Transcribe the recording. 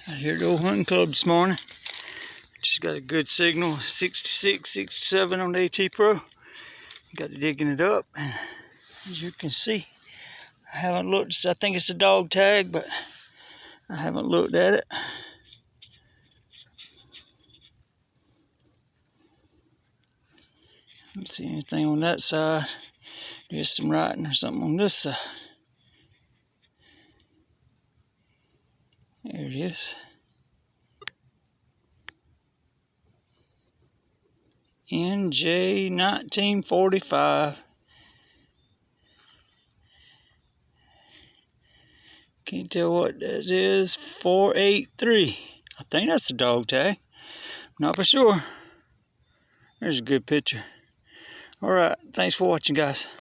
Out here at the old hunting club this morning. Just got a good signal, 66, 67 on the AT Pro. Got to digging it up, and as you can see, I haven't looked. I think it's a dog tag, but I haven't looked at it. I don't see anything on that side. Just some writing or something on this side. There it is. NJ 1945. Can't tell what that is. 483. I think that's the dog tag. Not for sure. There's a good picture. Alright, thanks for watching, guys.